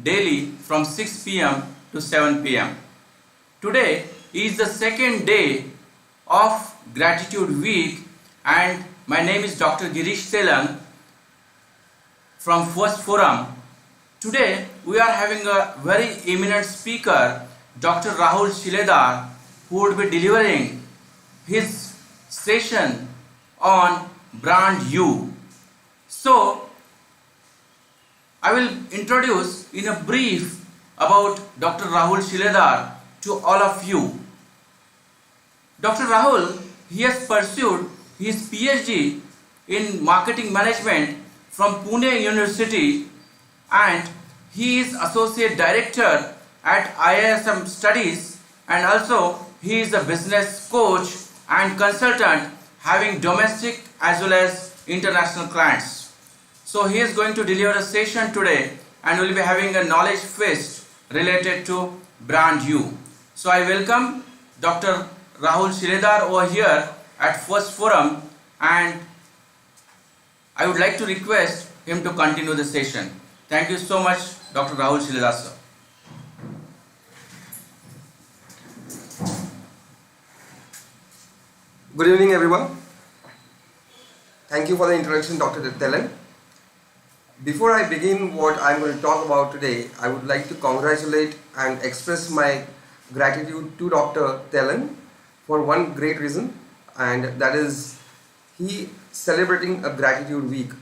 daily from 6 p.m. to 7 p.m. Today is the second day of Gratitude Week, and my name is Dr. Girish Telang from First Forum. Today we are having a very eminent speaker, Dr. RAHUL SHILEDAR, who would be delivering his session on Brand You. So I will introduce in a brief about Dr. RAHUL SHILEDAR to all of you. Dr. Rahul, he has pursued his PhD in marketing management from Pune University, and he is associate director at IISM Studies, and also he is a business coach and consultant having domestic as well as international clients. So he is going to deliver a session today and will be having a knowledge feast related to Brand You. So I welcome Dr. RAHUL SHILEDAR over here at First Forum, and I would like to request him to continue the session. Thank you so much, Dr. RAHUL SHILEDAR, sir. Good evening, everyone. Thank you for the introduction, Dr. Telang. Before I begin what I'm going to talk about today, I would like to congratulate and express my gratitude to Dr. Telang for one great reason, and that is he celebrating a gratitude week.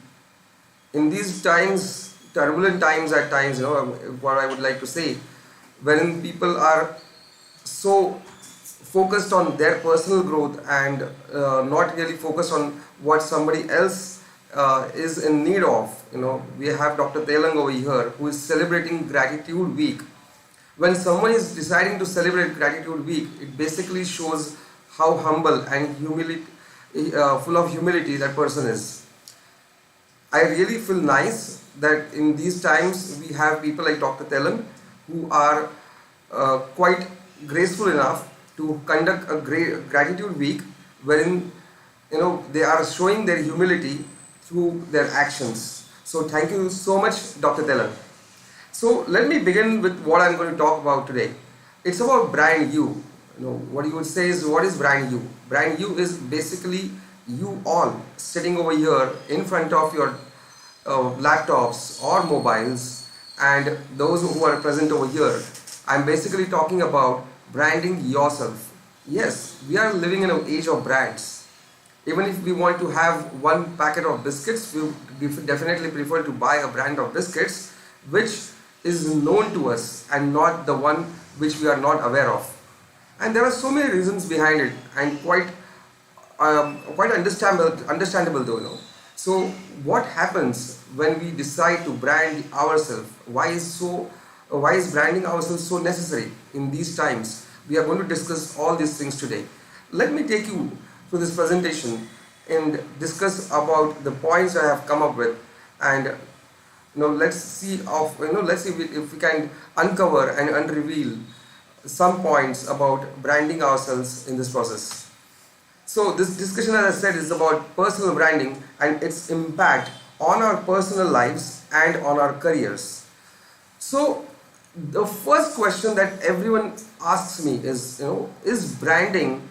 In these times, turbulent times at times, what I would like to say, wherein people are so focused on their personal growth and not really focused on what somebody else is in need of. We have Dr. Telang over here who is celebrating Gratitude Week. When someone is deciding to celebrate Gratitude Week, it basically shows how humble and full of humility that person is. I really feel nice that in these times we have people like Dr. Telang who are quite graceful enough to conduct a great Gratitude Week, wherein they are showing their humility through their actions. So thank you so much, Dr. Telang. So let me begin with what I'm going to talk about today. It's about Brand You. What you would say is, what is Brand You? Brand You is basically you all sitting over here in front of your laptops or mobiles, and those who are present over here. I'm basically talking about branding yourself. Yes, we are living in an age of brands. Even if we want to have one packet of biscuits, we definitely prefer to buy a brand of biscuits which is known to us and not the one which we are not aware of. And there are so many reasons behind it, and quite understandable though. So what happens when we decide to brand ourselves? Why is branding ourselves so necessary in these times? We are going to discuss all these things today. Let me take you through this presentation and discuss about the points I have come up with, and let's see if we can uncover and unreveal some points about branding ourselves in this process. So this discussion, as I said, is about personal branding and its impact on our personal lives and on our careers. So the first question that everyone asks me is branding,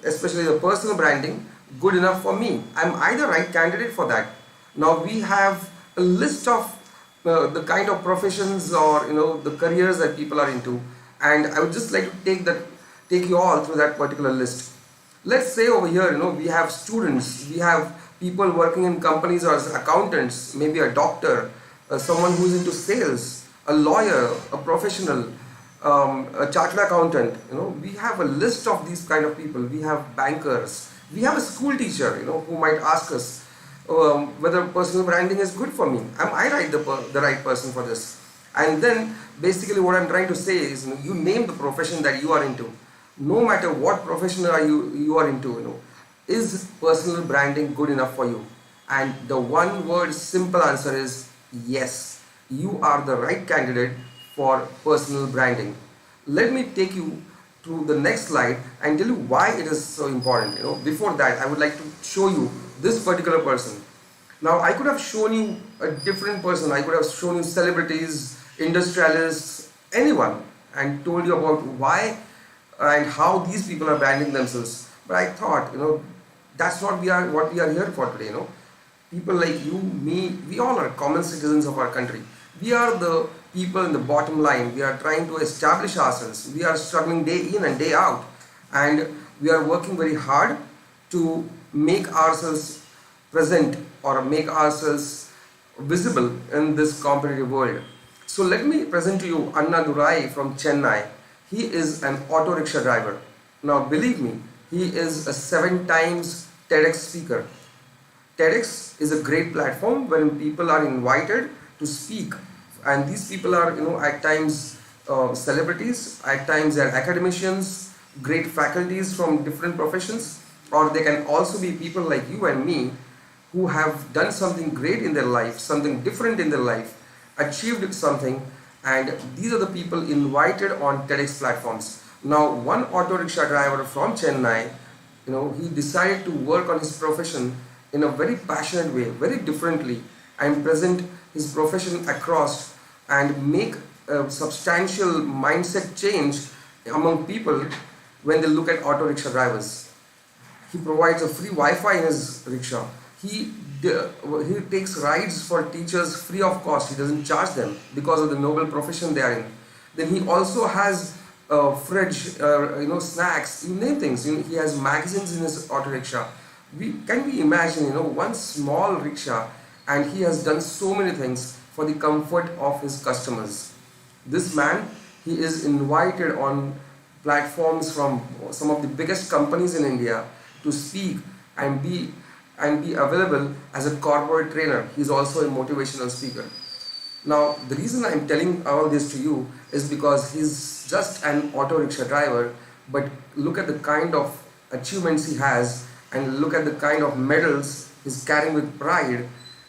especially the personal branding, good enough for me? Am I the right candidate for that? Now we have a list of the kind of professions or the careers that people are into, and I would just like to take you all through that particular list. Let's say over here, we have students, we have people working in companies or as accountants, maybe a doctor, someone who's into sales, a lawyer, a professional, a chartered accountant. We have a list of these kind of people. We have bankers, we have a school teacher, who might ask us whether personal branding is good for me. Am I the right person for this? And then basically what I'm trying to say is, you name the profession that you are into. No matter what profession you are into, is personal branding good enough for you? And the one word simple answer is yes. You are the right candidate for personal branding. Let me take you to the next slide and tell you why it is so important. Before that, I would like to show you this particular person. Now I could have shown you a different person. I could have shown you celebrities, industrialists, anyone, and told you about why and how these people are branding themselves. But I thought, that's not what we are here for today. People like you, me, we all are common citizens of our country. We are the people in the bottom line. We are trying to establish ourselves. We are struggling day in and day out, and we are working very hard to make ourselves present or make ourselves visible in this competitive world. So let me present to you Anna Durai from Chennai. He is an auto rickshaw driver. Now believe me, he is a 7 times TEDx speaker. TEDx is a great platform wherein people are invited to speak, and these people are at times celebrities, at times they are academicians, great faculties from different professions, or they can also be people like you and me who have done something great in their life, something different in their life, achieved something, and these are the people invited on TEDx platforms. Now one auto rickshaw driver from Chennai, he decided to work on his profession in a very passionate way, very differently, and present his profession across and make a substantial mindset change among people when they look at auto rickshaw drivers. He provides a free Wi-Fi in his rickshaw. He takes rides for teachers free of cost. He doesn't charge them because of the noble profession they are in. Then he also has fridge, snacks, you name things. He has magazines in his auto rickshaw. Can we imagine, one small rickshaw, and he has done so many things for the comfort of his customers. This man, he is invited on platforms from some of the biggest companies in India to speak and be available as a corporate trainer. He is also a motivational speaker. Now, the reason I am telling all this to you is because he's just an auto rickshaw driver, but look at the kind of achievements he has, and look at the kind of medals he's carrying with pride,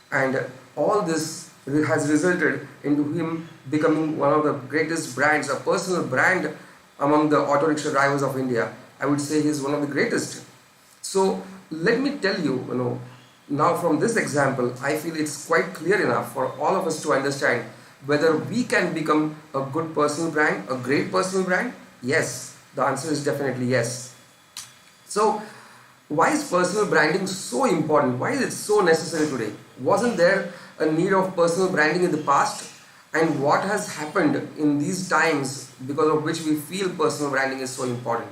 and all this has resulted into him becoming one of the greatest brands, a personal brand among the auto rickshaw drivers of India. I would say he's one of the greatest. So let me tell you, now from this example, I feel it's quite clear enough for all of us to understand whether we can become a good personal brand, a great personal brand. Yes, the answer is definitely yes. So why is personal branding so important? Why is it so necessary today? Wasn't there a need of personal branding in the past? And what has happened in these times because of which we feel personal branding is so important?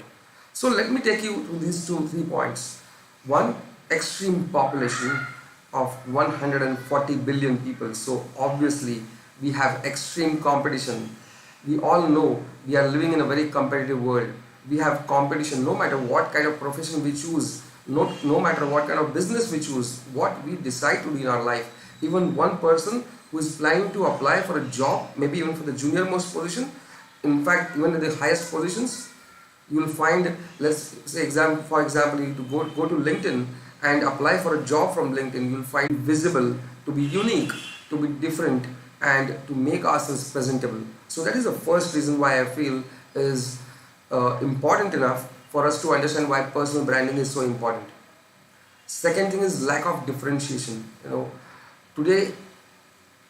So let me take you to these 2-3 points. One, extreme population of 140 billion people. So obviously we have extreme competition. We all know we are living in a very competitive world. We have competition no matter what kind of profession we choose, no matter what kind of business we choose, what we decide to do in our life. Even one person who is planning to apply for a job, maybe even for the junior most position, in fact even at the highest positions, you will find, let's say for example, you to go to LinkedIn and apply for a job from LinkedIn. You will find visible, to be unique, to be different, and to make ourselves presentable. So that is the first reason why I feel is important enough for us to understand why personal branding is so important. Second thing is lack of differentiation. Today,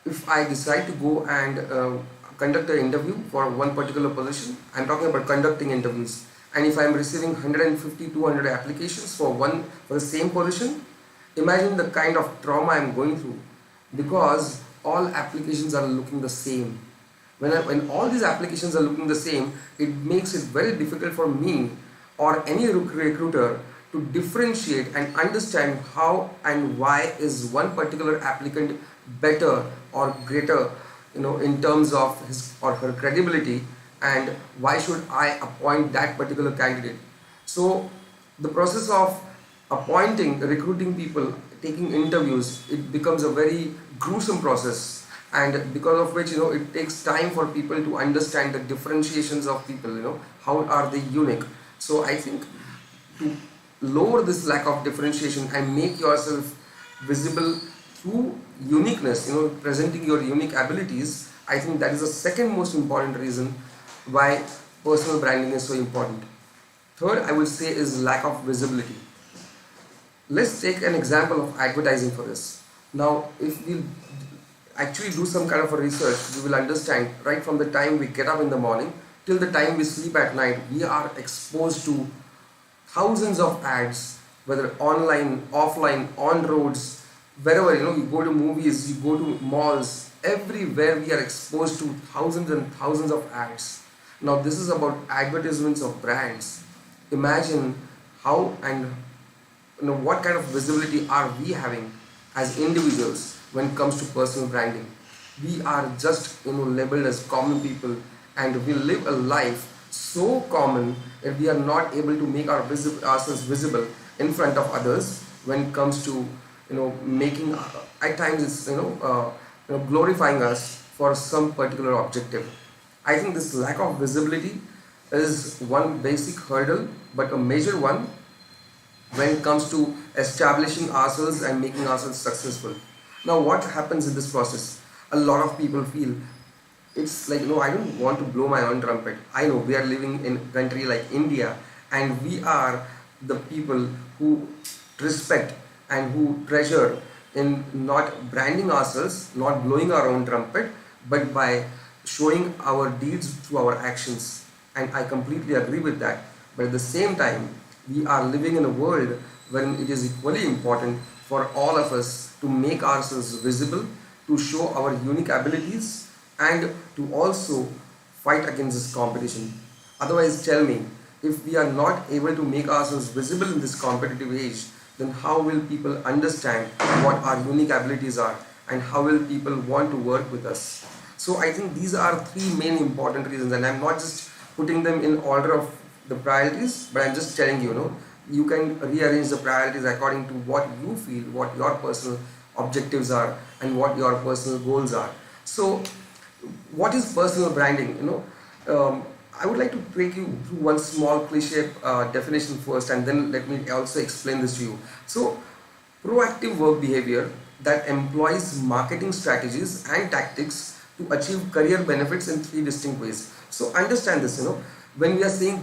if I decide to go and conduct an interview for one particular position, I'm talking about conducting interviews, and if I'm receiving 150-200 applications for the same position, imagine the kind of trauma I'm going through, because all applications are looking the same. When all these applications are looking the same, it makes it very difficult for me or any recruiter to differentiate and understand how and why is one particular applicant better or greater, in terms of his or her credibility, and why should I appoint that particular candidate. So the process of appointing, recruiting people, taking interviews, it becomes a very gruesome process, and because of which it takes time for people to understand the differentiations of people, how are they unique. So I think to lower this lack of differentiation and make yourself visible through uniqueness, presenting your unique abilities, I think that is the second most important reason why personal branding is so important. Third, I would say, is lack of visibility. Let's take an example of advertising for this. Now, actually do some kind of a research, we will understand right from the time we get up in the morning till the time we sleep at night, we are exposed to thousands of ads, whether online, offline, on roads, wherever, you go to movies, you go to malls, everywhere we are exposed to thousands and thousands of ads. Now this is about advertisements of brands. Imagine how and what kind of visibility are we having as individuals when it comes to personal branding. We are just labeled as common people, and we live a life so common that we are not able to make ourselves visible in front of others when it comes to making at times it's glorifying us for some particular objective. I think this lack of visibility is one basic hurdle, but a major one when it comes to establishing ourselves and making ourselves successful. Now what happens in this process? A lot of people feel it's like, I don't want to blow my own trumpet. I know we are living in a country like India, and we are the people who respect and who treasure in not branding ourselves, not blowing our own trumpet, but by showing our deeds through our actions. And I completely agree with that. But at the same time, we are living in a world wherein it is equally important for all of us to make ourselves visible, to show our unique abilities, and to also fight against this competition. Otherwise, tell me, if we are not able to make ourselves visible in this competitive age, then how will people understand what our unique abilities are, and how will people want to work with us? So I think these are three main important reasons, and I'm not just putting them in order of the priorities, but I'm just telling you, you can rearrange the priorities according to what you feel, what your personal objectives are, and what your personal goals are. So what is personal branding? I would like to take you through one small cliche definition first, and then let me also explain this to you. So proactive work behavior that employs marketing strategies and tactics to achieve career benefits in three distinct ways. So understand this, when we are saying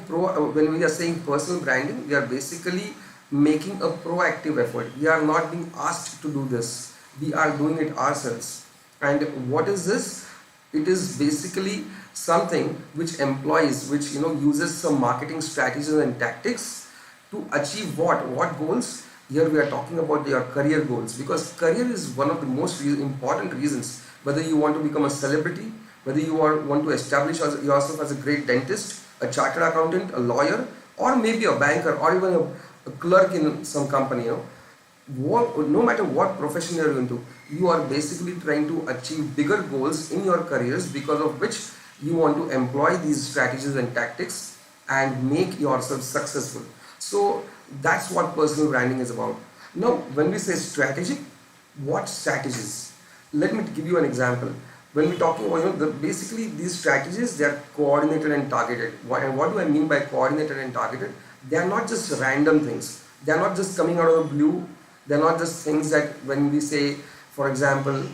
personal branding, we are basically making a proactive effort. We are not being asked to do this. We are doing it ourselves. And what is this? It is basically something which uses some marketing strategies and tactics to achieve what goals. Here we are talking about your career goals, because career is one of the most important reasons. Whether you want to become a celebrity, whether you want to establish yourself as a great dentist, a chartered accountant, a lawyer, or maybe a banker, or even a clerk in some company, no matter what profession you're into, you are basically trying to achieve bigger goals in your careers, because of which you want to employ these strategies and tactics and make yourself successful. So that's what personal branding is about. Now, when we say strategic, what strategies? Let me give you an example. When we're talking about, basically these strategies, they are coordinated and targeted. And what do I mean by coordinated and targeted? They are not just random things. They are not just coming out of the blue. They are not just things that when we say, for example,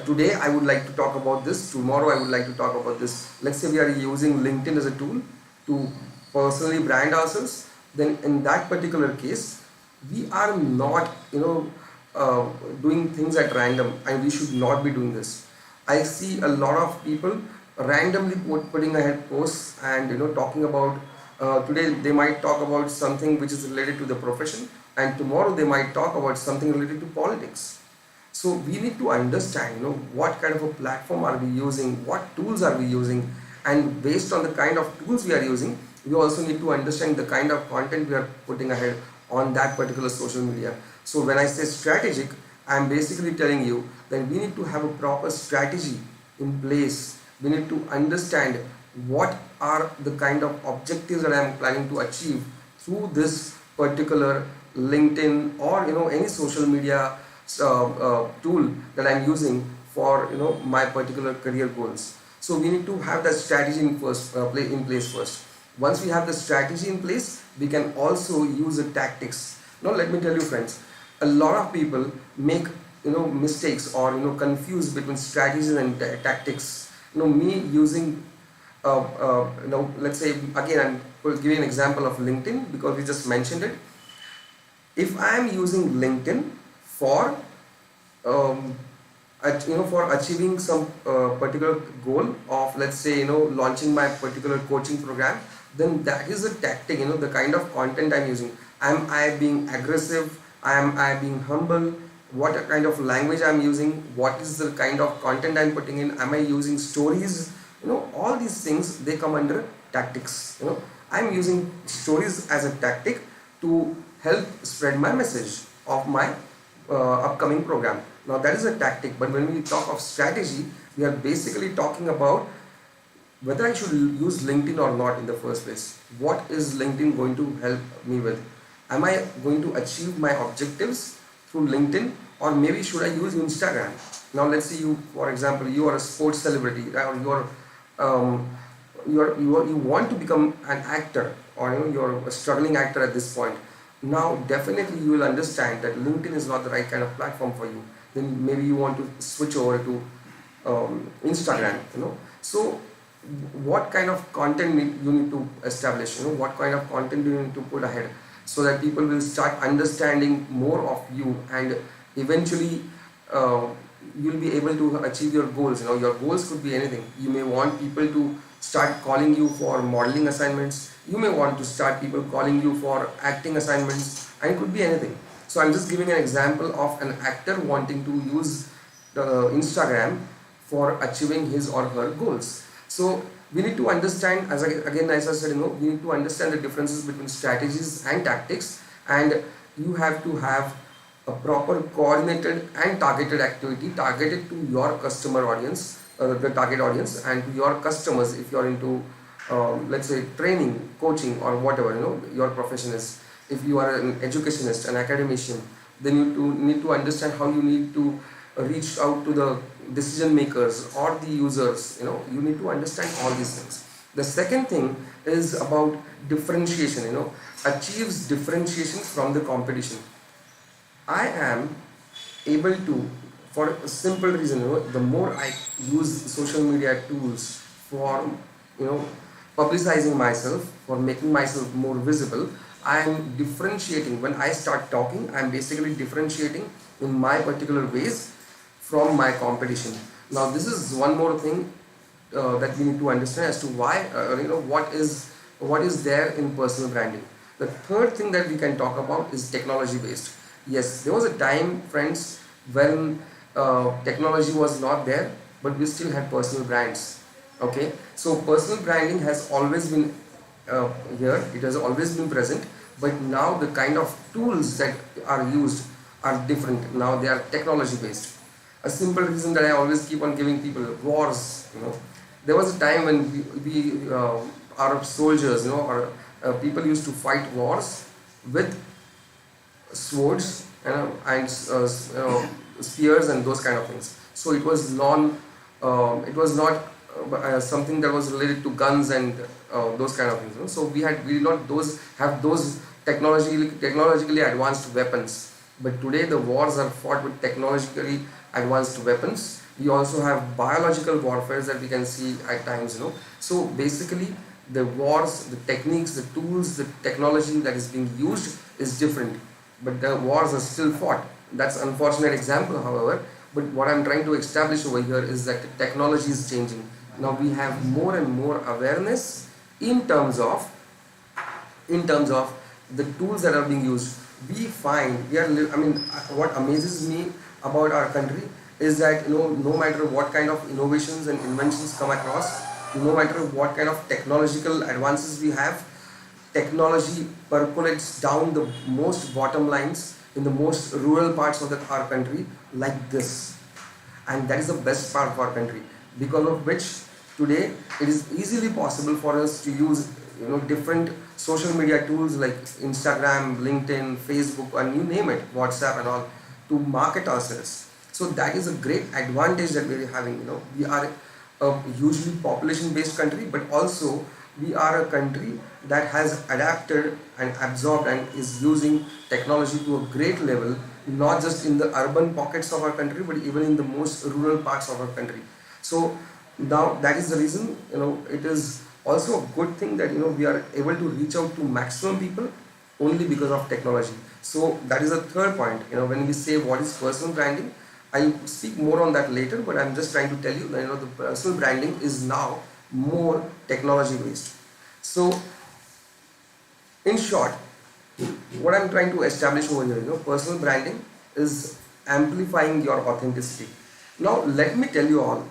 today I would like to talk about this, tomorrow I would like to talk about this. Let's say we are using LinkedIn as a tool to personally brand ourselves. Then in that particular case, we are not, doing things at random, and we should not be doing this. I see a lot of people randomly putting ahead posts and talking about today they might talk about something which is related to the profession, and tomorrow they might talk about something related to politics. So we need to understand what kind of a platform are we using, what tools are we using, and based on the kind of tools we are using, we also need to understand the kind of content we are putting ahead on that particular social media. So when I say strategic, I am basically telling you that we need to have a proper strategy in place. We need to understand what are the kind of objectives that I am planning to achieve through this particular LinkedIn or any social media tool that I am using for my particular career goals. So we need to have that strategy in place first. Once we have the strategy in place, we can also use the tactics. Now let me tell you, friends, a lot of people make mistakes or confuse between strategies and tactics. Me using let's say, again I'm giving an example of LinkedIn because we just mentioned it. If I am using LinkedIn for for achieving some particular goal of, let's say, launching my particular coaching program, then that is a tactic, the kind of content I'm using. Am I being aggressive? Am I being humble? What kind of language I'm using? What is the kind of content I'm putting in? Am I using stories? All these things, they come under tactics. I'm using stories as a tactic to help spread my message of my upcoming program. Now that is a tactic, but when we talk of strategy, we are basically talking about whether I should use LinkedIn or not in the first place. What is LinkedIn going to help me with? Am I going to achieve my objectives through LinkedIn, or maybe should I use Instagram? Now let's say you, for example, you are a sports celebrity, or you want to become an actor, or you're a struggling actor at this point. Now definitely you will understand that LinkedIn is not the right kind of platform for you. Then maybe you want to switch over to Instagram. So what kind of content you need to establish, what kind of content do you need to put ahead, so that people will start understanding more of you, and eventually you'll be able to achieve your goals. Your goals could be anything. You may want people to start calling you for modeling assignments. You may want to start people calling you for acting assignments, and it could be anything. So I'm just giving an example of an actor wanting to use the Instagram for achieving his or her goals. So we need to understand, as I said, we need to understand the differences between strategies and tactics, and you have to have a proper coordinated and targeted activity targeted to your customer audience, the target audience, and to your customers if you're into let's say training, coaching, or whatever your profession is. If you are an educationist, an academician, then you need to understand how you need to reach out to the decision makers or the users. You need to understand all these things. The second thing is about differentiation. Achieves differentiation from the competition. I am able to, for a simple reason, the more I use social media tools for publicizing myself, for making myself more visible, I am differentiating. When I start talking, I am basically differentiating in my particular ways from my competition. Now this is one more thing that we need to understand as to why, what is there in personal branding. The third thing that we can talk about is technology based. Yes, there was a time, friends, when technology was not there, but we still had personal brands. Okay, so personal branding has always been here, it has always been present, but now the kind of tools that are used are different. Now they are technology based. A simple reason that I always keep on giving people: wars. There was a time when we our soldiers, or people used to fight wars with swords and spears and those kind of things. So it was it was not something that was related to guns and those kind of things. So we did not have those technologically advanced weapons. But today the wars are fought with technologically advanced weapons. We also have biological warfare that we can see at times. So basically the wars, the techniques, the tools, the technology that is being used is different, but the wars are still fought. That's an unfortunate example, however. But what I'm trying to establish over here is that the technology is changing. Now we have more and more awareness in terms of the tools that are being used. We find what amazes me about our country is that no matter what kind of innovations and inventions come across, no matter what kind of technological advances we have, technology percolates down the most bottom lines in the most rural parts of our country like this. And that is the best part of our country, because of which today it is easily possible for us to use different social media tools like Instagram, LinkedIn, Facebook, and you name it, WhatsApp and all, to market ourselves. So that is a great advantage that we are having. We are a hugely population based country, but also we are a country that has adapted and absorbed and is using technology to a great level, not just in the urban pockets of our country, but even in the most rural parts of our country. So now that is the reason, it is also a good thing that we are able to reach out to maximum people only because of technology. So that is the third point. When we say what is personal branding, I'll speak more on that later, but I'm just trying to tell you that the personal branding is now more technology based. So in short, what I'm trying to establish over here, personal branding is amplifying your authenticity. Now let me tell you all,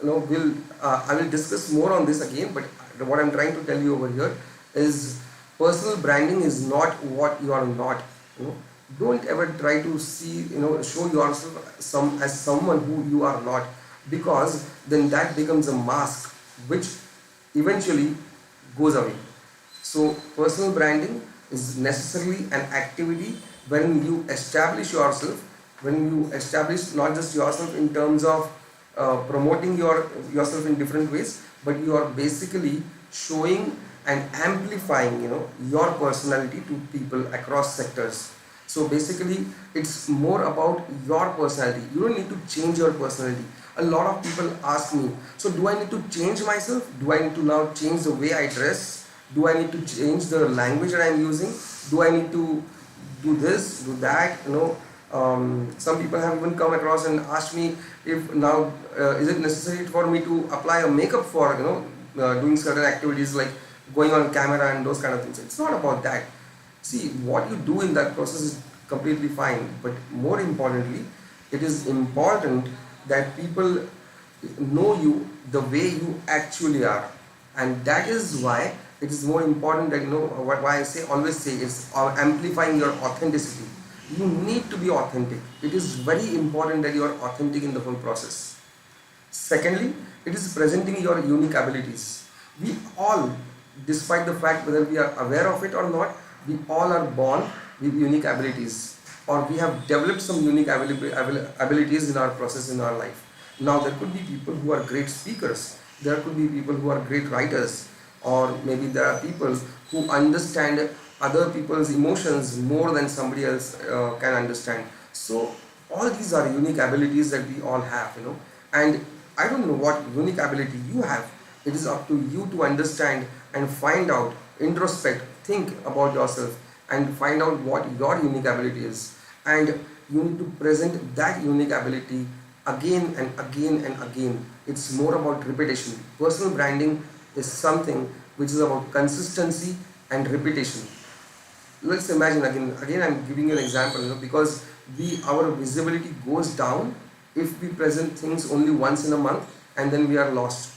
I will discuss more on this again, but what I'm trying to tell you over here is personal branding is not what you are not. Don't ever try to show yourself as someone who you are not, because then that becomes a mask which eventually goes away. So personal branding is necessarily an activity when you establish yourself, when you establish not just yourself in terms of promoting yourself in different ways, but you are basically showing and amplifying your personality to people across sectors. So basically it's more about your personality. You don't need to change your personality. A lot of people ask me, so do I need to change myself? Do I need to now change the way I dress? Do I need to change the language that I'm using? Do I need to do this, do that? Some people have even come across and asked me if now is it necessary for me to apply a makeup for doing certain activities like going on camera and those kind of things. It's not about that. See, what you do in that process is completely fine, but more importantly, it is important that people know you the way you actually are, and that is why it is more important that why I always say it's amplifying your authenticity. You need to be authentic. It is very important that you are authentic in the whole process. Secondly, it is presenting your unique abilities. We all, despite the fact whether we are aware of it or not, we all are born with unique abilities, or we have developed some unique abilities in our process in our life. Now there could be people who are great speakers, there could be people who are great writers, or maybe there are people who understand other people's emotions more than somebody else can understand. So all these are unique abilities that we all have, and I don't know what unique ability you have. It is up to you to understand and find out, introspect, think about yourself and find out what your unique ability is, and you need to present that unique ability again and again and again. It's more about repetition. Personal branding is something which is about consistency and repetition. Let's imagine again I'm giving you an example, because our visibility goes down if we present things only once in a month and then we are lost.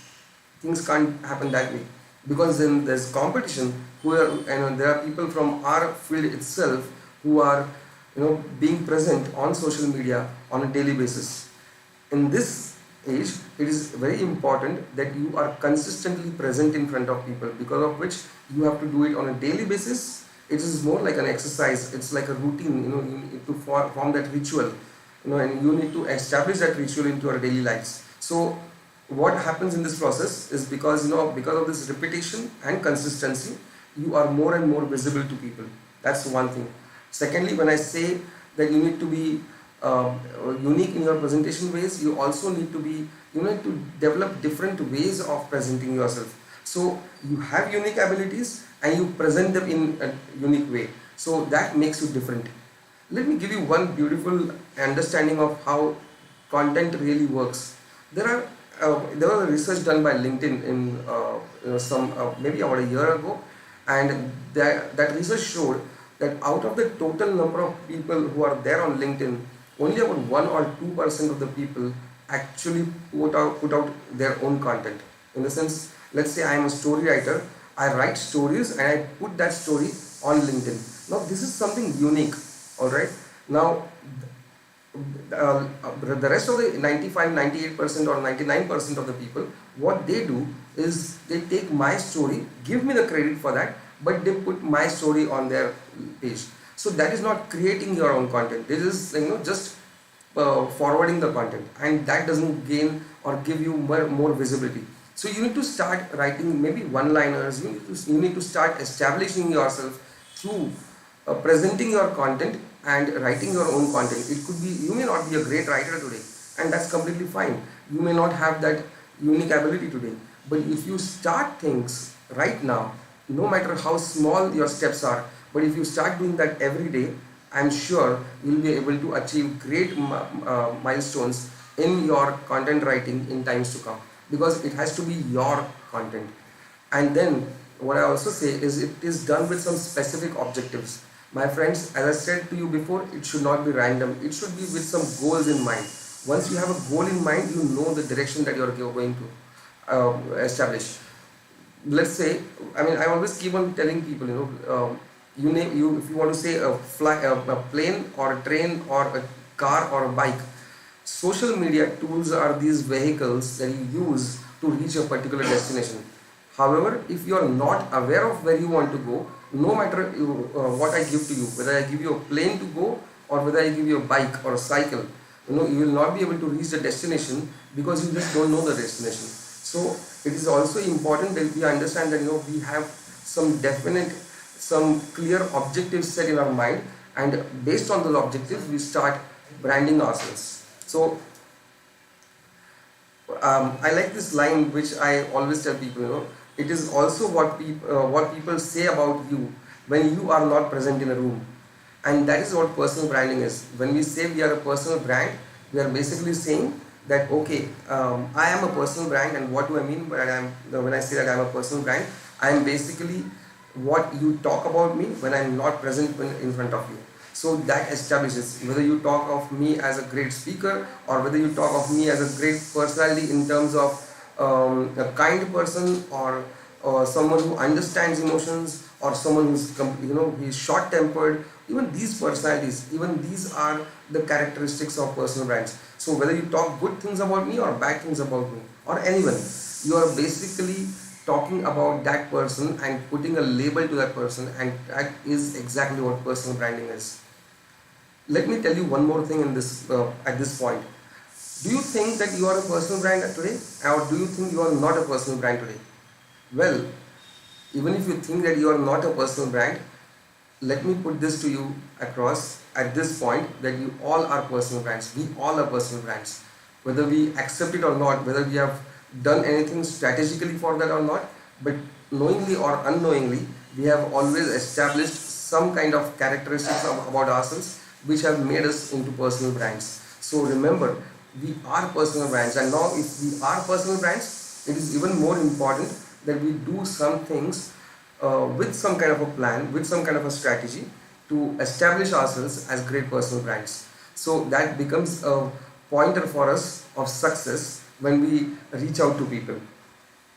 Things can't happen that way, because then there's competition. There are people from our field itself who are being present on social media on a daily basis. In this age, it is very important that you are consistently present in front of people, because of which you have to do it on a daily basis. It is more like an exercise. It's like a routine. You need to form that ritual, and you need to establish that ritual into your daily lives. So what happens in this process is because of this repetition and consistency, you are more and more visible to people. That's one thing. Secondly, when I say that you need to be unique in your presentation ways, you also need to develop different ways of presenting yourself. So you have unique abilities and you present them in a unique way. So that makes you different. Let me give you one beautiful understanding of how content really works. There was a research done by LinkedIn in maybe about a year ago, and that research showed that out of the total number of people who are there on LinkedIn, only about 1 or 2% of the people actually put out their own content. In the sense, let's say I am a story writer, I write stories and I put that story on LinkedIn. Now this is something unique, alright? Now the rest of the 95, 98% or 99% of the people, what they do is they take my story, give me the credit for that, but they put my story on their page. So that is not creating your own content. This is just forwarding the content, and that doesn't gain or give you more visibility. So you need to start writing maybe one-liners. You need to start establishing yourself through presenting your content and writing your own content. It could be, you may not be a great writer today, and that's completely fine. You may not have that unique ability today, but if you start things right now, no matter how small your steps are, but if you start doing that every day, I'm sure you'll be able to achieve great milestones in your content writing in times to come, because it has to be your content. And then what I also say is it is done with some specific objectives. My friends, as I said to you before, it should not be random. It should be with some goals in mind. Once you have a goal in mind, you know the direction that you're going to establish. Let's say, I mean, I always keep on telling people, you name you if you want to say a plane or a train or a car or a bike. Social media tools are these vehicles that you use to reach a particular destination. However, if you are not aware of where you want to go, no matter what I give to you, whether I give you a plane to go or whether I give you a bike or a cycle, you will not be able to reach the destination because you just don't know the destination. So it is also important that we understand that we have some clear objectives set in our mind, and based on those objectives we start branding ourselves. So I like this line which I always tell people, it is also what people say about you when you are not present in a room. And that is what personal branding is. When we say we are a personal brand, we are basically saying that okay, I am a personal brand. And what do I mean when I say that I am a personal brand? I am basically what you talk about me when I am not present in front of you. So that establishes whether you talk of me as a great speaker or whether you talk of me as a great personality in terms of a kind person or someone who understands emotions, or someone who's he's short tempered. Even these personalities, even these are the characteristics of personal brands. So whether you talk good things about me or bad things about me or anyone, you are basically talking about that person and putting a label to that person, and that is exactly what personal branding is. Let me tell you one more thing in this at this point. Do you think that you are a personal brand today, or do you think you are not a personal brand today? Well, even if you think that you are not a personal brand, let me put this to you across at this point, that you all are personal brands. We all are personal brands. Whether we accept it or not, whether we have done anything strategically for that or not, but knowingly or unknowingly, we have always established some kind of characteristics about ourselves which have made us into personal brands. So remember, we are personal brands, and now if we are personal brands, it is even more important that we do some things with some kind of a plan, with some kind of a strategy to establish ourselves as great personal brands. So that becomes a pointer for us of success when we reach out to people.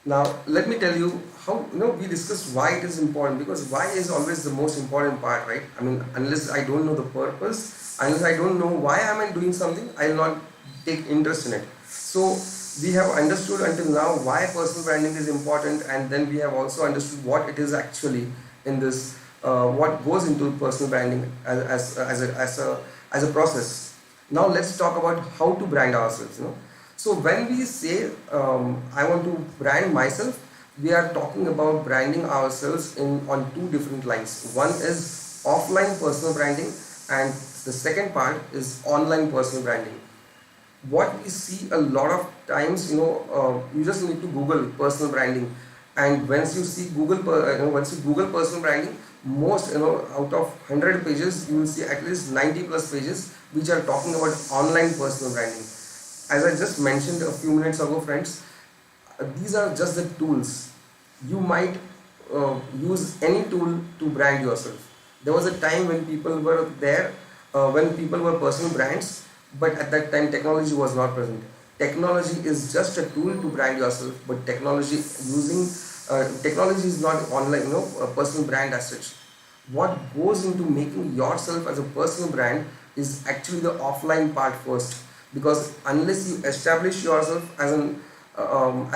Now let me tell you how, we discussed why it is important, because why is always the most important part, right? I mean, unless I don't know the purpose, unless I don't know why am I doing something, I will not take interest in it. So we have understood until now why personal branding is important, and then we have also understood what it is actually in this, what goes into personal branding as a process. Now let's talk about how to brand ourselves. So when we say I want to brand myself, we are talking about branding ourselves on two different lines. One is offline personal branding, and the second part is online personal branding. What we see a lot of times, you just need to Google personal branding, and once you see once you Google personal branding, most out of 100 pages, you will see at least 90 plus pages which are talking about online personal branding. As I just mentioned a few minutes ago, friends, these are just the tools. You might use any tool to brand yourself. There was a time when people were there, when people were personal brands, but at that time technology was not present. Technology is just a tool to brand yourself, but technology is not online, a personal brand as such. What goes into making yourself as a personal brand is actually the offline part first, because unless you establish yourself as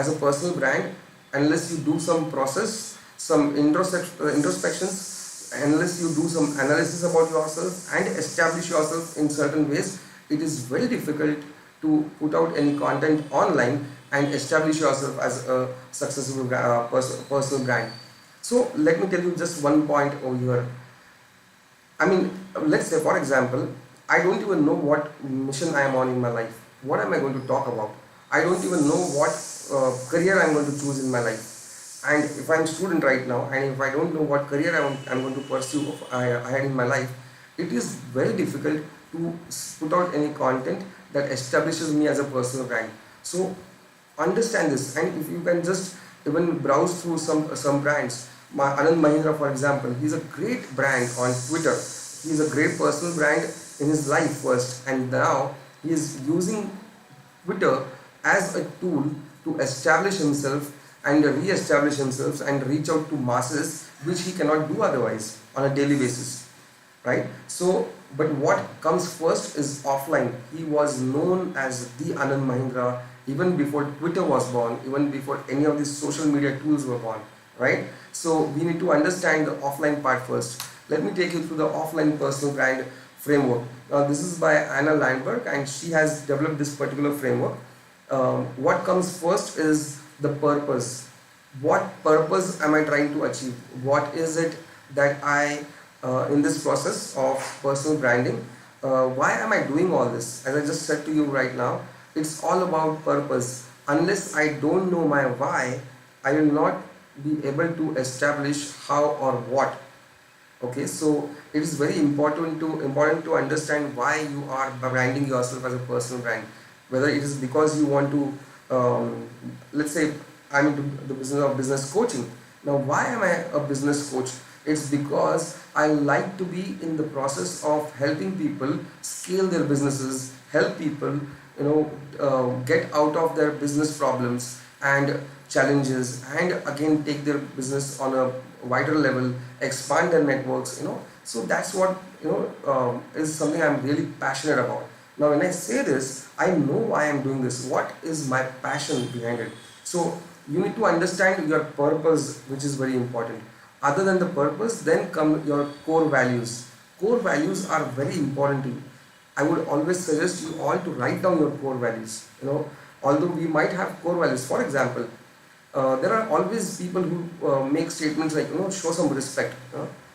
a personal brand, unless you do some process, some introspections, unless you do some analysis about yourself and establish yourself in certain ways, it is very difficult to put out any content online and establish yourself as a successful personal brand. So let me tell you just one point over here. I mean, let's say for example, I don't even know what mission I am on in my life. What am I going to talk about? I don't even know what career I am going to choose in my life. And if I am a student right now, and if I don't know what career I am going to pursue ahead in my life, it is very difficult to put out any content that establishes me as a personal brand. So understand this, and if you can just even browse through some brands. Anand Mahindra, for example, he's a great brand on Twitter. He's a great personal brand in his life first, and now he is using Twitter as a tool to establish himself and re-establish himself and reach out to masses, which he cannot do otherwise on a daily basis, right? So, but what comes first is offline. He was known as the Anand Mahindra even before Twitter was born, even before any of these social media tools were born, right? So we need to understand the offline part first. Let me take you through the offline personal brand framework. Now this is by Anna Landberg, and she has developed this particular framework. What comes first is the purpose. What purpose am I trying to achieve? What is it that I, in this process of personal branding, why am I doing all this? As I just said to you right now, it's all about purpose. Unless I don't know my why, I will not be able to establish how or what. Okay, so it is very important to understand why you are branding yourself as a personal brand. Whether it is because you want to, let's say I'm into the business of business coaching. Now, why am I a business coach? It's because I like to be in the process of helping people scale their businesses, help people, get out of their business problems and challenges, and again take their business on a wider level, expand their networks. So that's what is something I'm really passionate about. Now, when I say this, I know why I'm doing this. What is my passion behind it? So you need to understand your purpose, which is very important. Other than the purpose, then come your core values. Core values are very important to you. I would always suggest you all to write down your core values. Although we might have core values. For example, there are always people who make statements like, show some respect,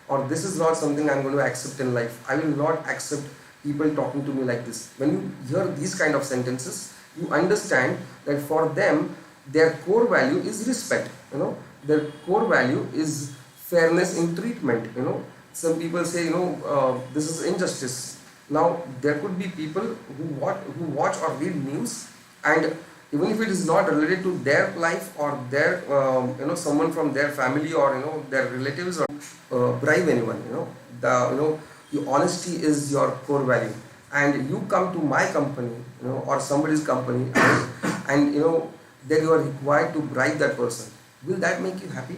or this is not something I'm going to accept in life. I will not accept people talking to me like this. When you hear these kind of sentences, you understand that for them, their core value is respect. Their core value is fairness in treatment. Some people say, this is injustice. Now, there could be people who watch or read news, and even if it is not related to their life or their, someone from their family or, their relatives, or bribe anyone, the honesty is your core value. And you come to my company, or somebody's company, and then you are required to bribe that person. Will that make you happy?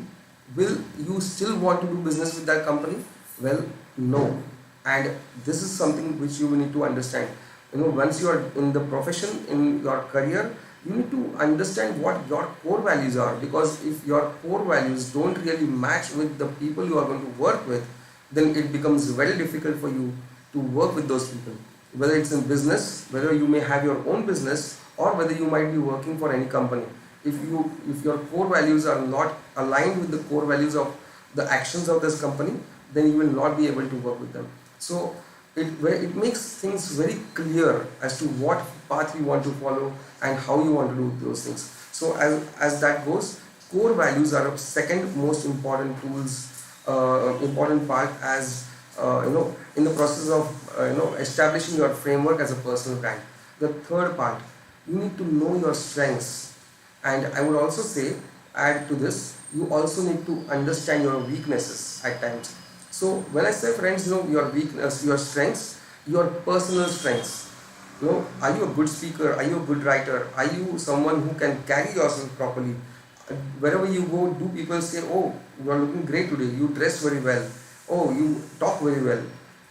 Will you still want to do business with that company? Well, no. And this is something which you need to understand. Once you are in the profession, in your career, you need to understand what your core values are, because if your core values don't really match with the people you are going to work with, then it becomes very difficult for you to work with those people. Whether it's in business, whether you may have your own business, or whether you might be working for any company. If your core values are not aligned with the core values of the actions of this company, then you will not be able to work with them. So it makes things very clear as to what path you want to follow and how you want to do those things. So as that goes, core values are a second most important important part as in the process of establishing your framework as a personal brand. The third part, you need to know your strengths, and I would also say, add to this, you also need to understand your weaknesses at times. So when I say, friends, your weakness, your strengths, your personal strengths. Are you a good speaker? Are you a good writer? Are you someone who can carry yourself properly? Wherever you go, do people say, oh, you are looking great today, you dress very well, oh, you talk very well,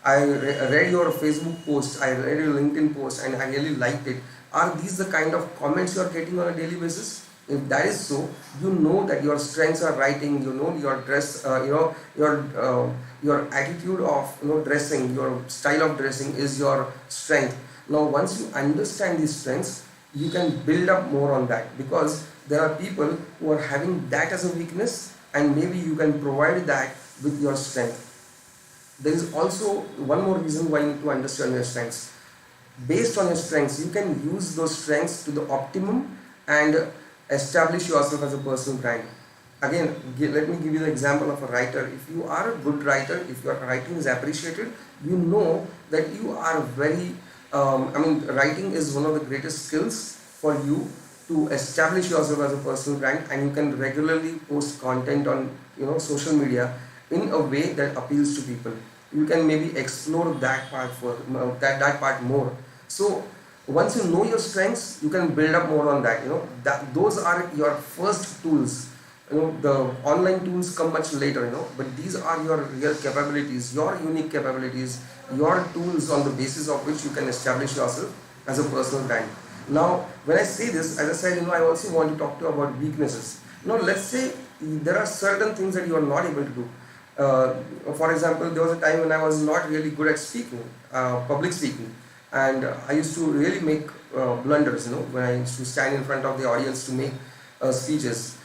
I read your Facebook post, I read your LinkedIn post, and I really liked it. Are these the kind of comments you are getting on a daily basis? If that is so, you know that your strengths are writing, your dress, your attitude of dressing, your style of dressing is your strength. Now, once you understand these strengths, you can build up more on that, because there are people who are having that as a weakness, and maybe you can provide that with your strength. There is also one more reason why you need to understand your strengths. Based on your strengths, you can use those strengths to the optimum and establish yourself as a personal brand. again, let me give you the example of a writer. If you are a good writer, if your writing is appreciated, you know that you are very writing is one of the greatest skills for you to establish yourself as a personal brand, and you can regularly post content on social media in a way that appeals to people. You can maybe explore that part for that part more. So once you know your strengths, you can build up more on that. That those are your first tools. The online tools come much later, but these are your real capabilities, your unique capabilities, your tools on the basis of which you can establish yourself as a personal brand. Now when I say this, as I said, I also want to talk to you about weaknesses. Let's say there are certain things that you are not able to do. For example, there was a time when I was not really good at speaking, public speaking, and I used to really make blunders, when I used to stand in front of the audience to make speeches.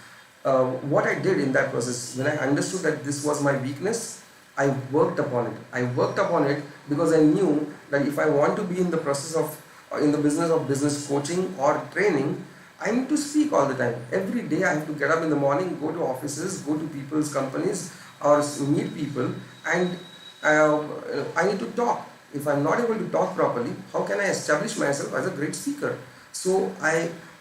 What I did in that process, when I understood that this was my weakness, I worked upon it. I worked upon it because I knew that if I want to be in the process of, in the business of business coaching or training, I need to speak all the time. Every day I have to get up in the morning, go to offices, go to people's companies or meet people, and I need to talk. If I'm not able to talk properly, how can I establish myself as a great speaker? So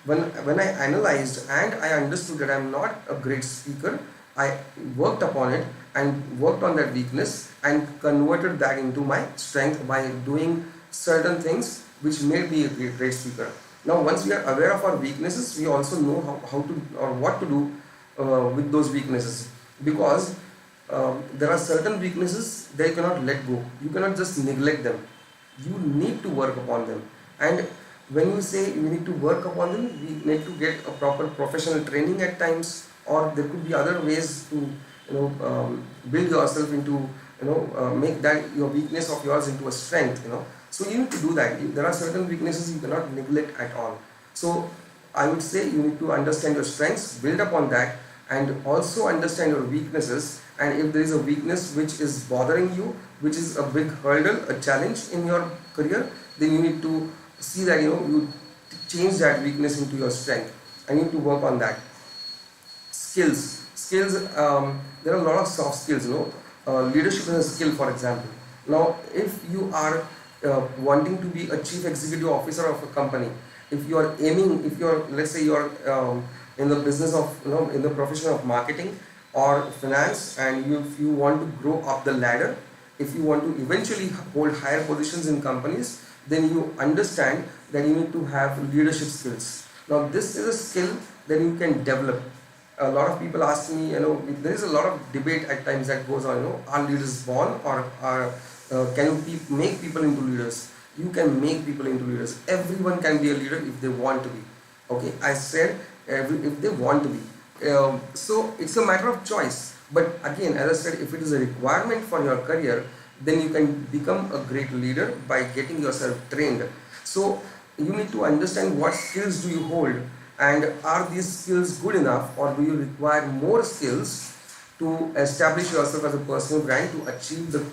when I analyzed and I understood that I'm not a great speaker, I worked upon it and worked on that weakness and converted that into my strength by doing certain things which made me a great speaker. Now once we are aware of our weaknesses, we also know how to or what to do with those weaknesses, because there are certain weaknesses that you cannot let go. You cannot just neglect them. You need to work upon them. And when we say you need to work upon them, we need to get a proper professional training at times, or there could be other ways to build yourself into make that your weakness of yours into a strength. So you need to do that. There are certain weaknesses you cannot neglect at all. So I would say you need to understand your strengths, build upon that, and also understand your weaknesses. And if there is a weakness which is bothering you, which is a big hurdle, a challenge in your career, then you need to see that you change that weakness into your strength. I need to work on that. Skills. There are a lot of soft skills. Leadership is a skill, for example. Now, if you are wanting to be a chief executive officer of a company, if you are aiming, let's say you are in the business of in the profession of marketing or finance, and if you want to grow up the ladder, if you want to eventually hold higher positions in companies, then you understand that you need to have leadership skills. Now this is a skill that you can develop. A lot of people ask me, there is a lot of debate at times that goes on, are leaders born, or can you make people into leaders? You can make people into leaders. Everyone can be a leader if they want to be. Okay, I said if they want to be. So it's a matter of choice. But again, as I said, if it is a requirement for your career, then you can become a great leader by getting yourself trained. So you need to understand what skills do you hold, and are these skills good enough, or do you require more skills to establish yourself as a personal brand to achieve the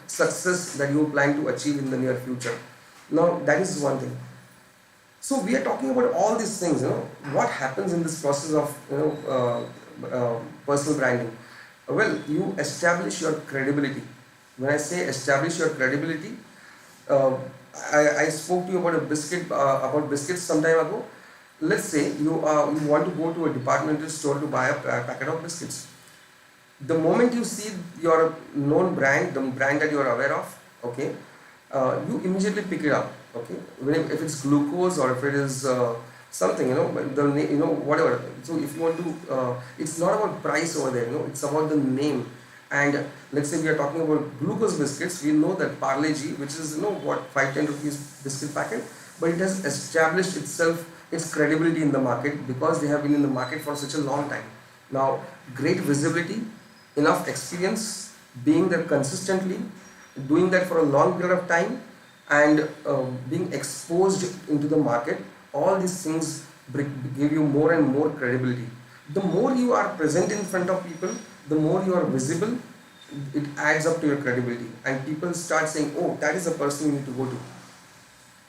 success that you plan to achieve in the near future. Now that is one thing. So we are talking about all these things. What happens in this process of personal branding? Well, you establish your credibility. When I say establish your credibility, I spoke to you about about biscuits some time ago. Let's say you want to go to a departmental store to buy a packet of biscuits. The moment you see your known brand, the brand that you are aware of, okay, you immediately pick it up. Okay, if it's glucose or if it is something, whatever. So if you want to, it's not about price over there. It's about the name. And let's say we are talking about glucose biscuits. We know that Parle G, which is 5-10 rupees biscuit packet, but it has established its credibility in the market because they have been in the market for such a long time. Now, great visibility, enough experience, being there consistently, doing that for a long period of time, and being exposed into the market, all these things give you more and more credibility. The more you are present in front of people, the more you are visible, it adds up to your credibility, and people start saying, oh, that is the person you need to go to.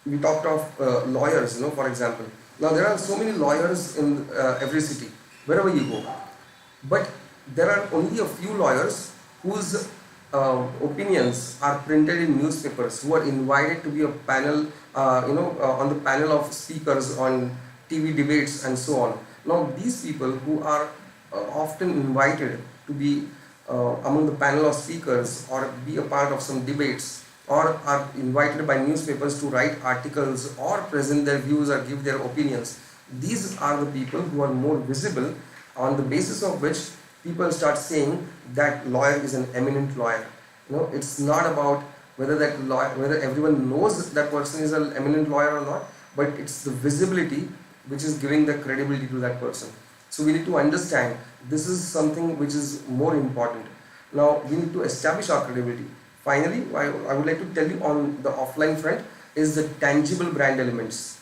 We talked of lawyers, for example. Now there are so many lawyers in every city, wherever you go. But there are only a few lawyers whose opinions are printed in newspapers, who are invited to be a panel, on the panel of speakers on TV debates and so on. Now, these people who are often invited to be among the panel of speakers or be a part of some debates, or are invited by newspapers to write articles or present their views or give their opinions, these are the people who are more visible, on the basis of which people start saying that lawyer is an eminent lawyer. It's not about whether that lawyer, whether everyone knows that person is an eminent lawyer or not, but it's the visibility which is giving the credibility to that person. So we need to understand this is something which is more important. Now we need to establish our credibility. Finally, I would like to tell you on the offline front is the tangible brand elements.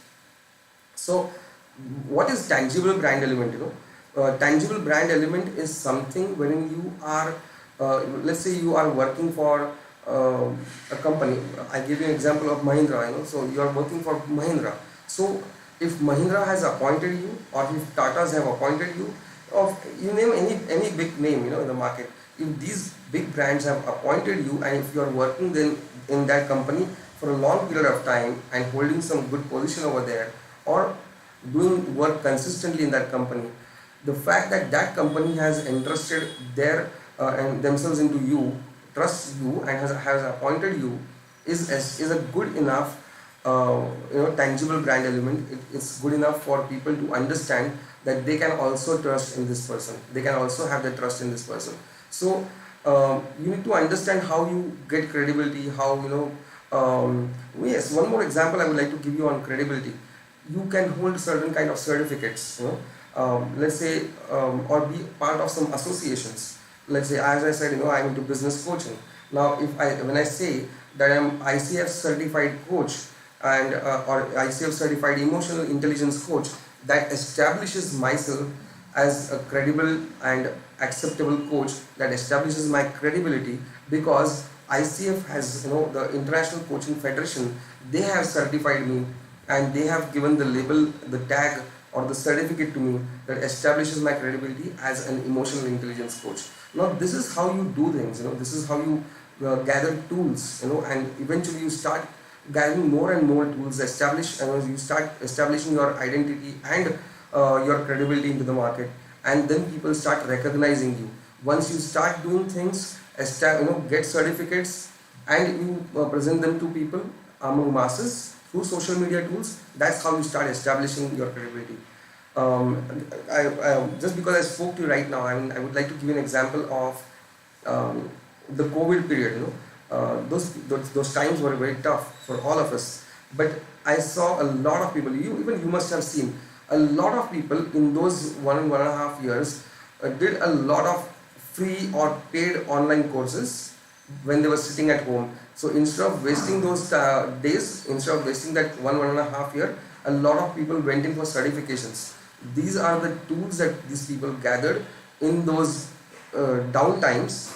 So what is tangible brand element? Tangible brand element is something when you are, let's say you are working for a company. I give you an example of Mahindra. So you are working for Mahindra. So if Mahindra has appointed you, or if Tatas have appointed you, or you name any big name in the market, if these big brands have appointed you, and if you are working then in that company for a long period of time and holding some good position over there, or doing work consistently in that company, the fact that that company has entrusted their and themselves into you, trusts you, and has appointed you is a good enough tangible brand element. It's good enough for people to understand that they can also trust in this person, they can also have the trust in this person. So you need to understand how you get credibility, how yes, one more example I would like to give you on credibility. You can hold certain kind of certificates, let's say, or be part of some associations. Let's say, as I said, I'm into business coaching. Now when I say that I'm ICF certified coach, and or ICF certified emotional intelligence coach, that establishes myself as a credible and acceptable coach, that establishes my credibility, because ICF has, the International Coaching Federation, they have certified me, and they have given the label, the tag or the certificate to me that establishes my credibility as an emotional intelligence coach. Now this is how you do things, this is how you gather tools, and eventually you start gathering more and more tools, you start establishing your identity and your credibility into the market, and then people start recognizing you. Once you start doing things, get certificates, and you present them to people among masses through social media tools, that's how you start establishing your credibility. Just because I spoke to you right now, I would like to give you an example of the COVID period. Those times were very tough for all of us, but I saw a lot of people, even you must have seen, a lot of people in those 1.5 years did a lot of free or paid online courses when they were sitting at home. So instead of wasting those days, instead of wasting that 1.5 year, a lot of people went in for certifications. These are the tools that these people gathered in those down times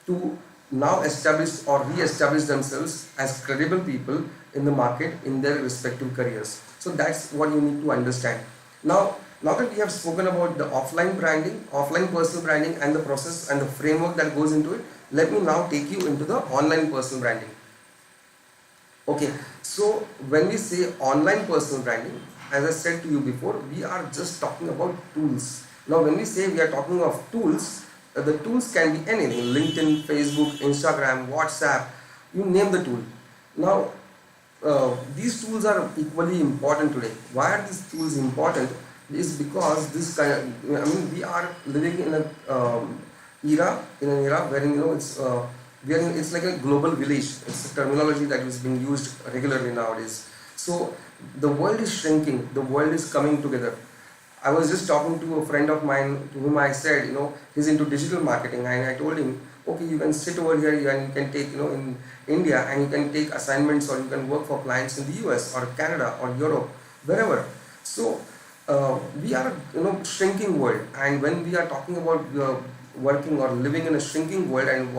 to now establish or re-establish themselves as credible people in the market in their respective careers. So that's what you need to understand. Now that we have spoken about the offline branding, offline personal branding, and the process and the framework that goes into it, let me now take you into the online personal branding. Okay, so when we say online personal branding, as I said to you before, we are just talking about tools. Now when we say we are talking of tools, the tools can be anything: LinkedIn, Facebook, Instagram, WhatsApp, you name the tool. Now these tools are equally important today. Why are these tools important? Is because this we are living in an era wherein it's like a global village. It's a terminology that is being used regularly nowadays. So the world is shrinking, the world is coming together. I was just talking to a friend of mine to whom I said, he's into digital marketing, and I told him, okay, you can sit over here and you can take, in India, and you can take assignments, or you can work for clients in the US or Canada or Europe, wherever. So we are shrinking world, and when we are talking about working or living in a shrinking world and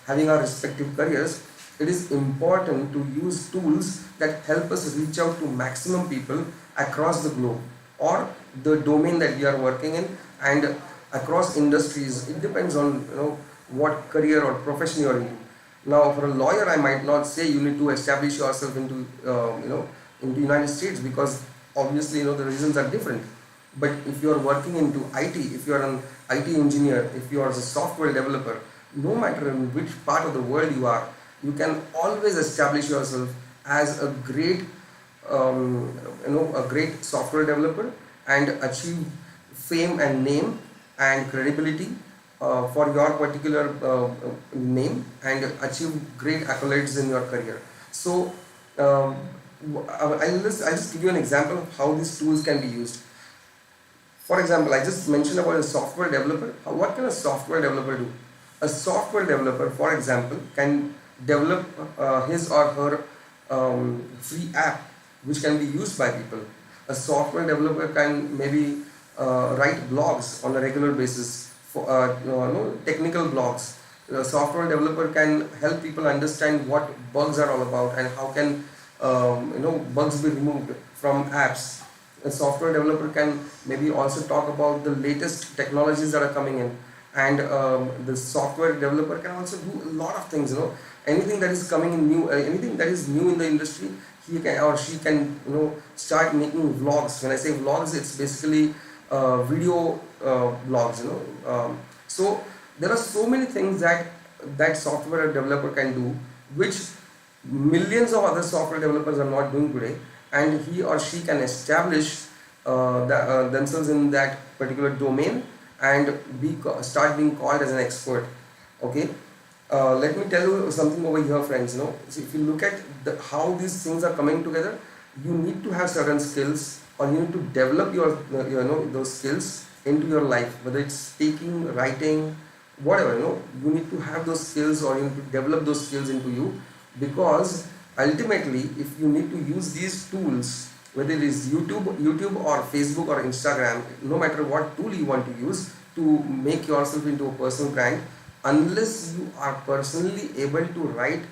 having our respective careers, it is important to use tools that help us reach out to maximum people across the globe or the domain that we are working in, and across industries. It depends on what career or profession you are into. Now, for a lawyer, I might not say you need to establish yourself into into United States, because obviously the reasons are different. But if you are working into IT, if you are an IT engineer, if you are a software developer, no matter in which part of the world you are, you can always establish yourself as a great a great software developer and achieve fame and name and credibility for your particular name, and achieve great accolades in your career. So I'll just give you an example of how these tools can be used. For example, I just mentioned about a software developer. What can a software developer do? A software developer, for example, can develop his or her free app which can be used by people. A software developer can maybe write blogs on a regular basis, for technical blogs. A software developer can help people understand what bugs are all about and how can bugs be removed from apps. A software developer can maybe also talk about the latest technologies that are coming in, and the software developer can also do a lot of things. Anything that is coming in new, anything that is new in the industry, he can or she can start making vlogs. When I say vlogs, it's basically video vlogs. So there are so many things that software developer can do, which millions of other software developers are not doing today, and he or she can establish themselves in that particular domain and start being called as an expert. Okay, let me tell you something over here, friends. So if you look at how these things are coming together, you need to have certain skills, or you need to develop your those skills into your life, whether it's speaking, writing, whatever. You need to have those skills, or you need to develop those skills into you, because ultimately, if you need to use these tools, whether it is YouTube or Facebook or Instagram, no matter what tool you want to use to make yourself into a personal brand, unless you are personally able to write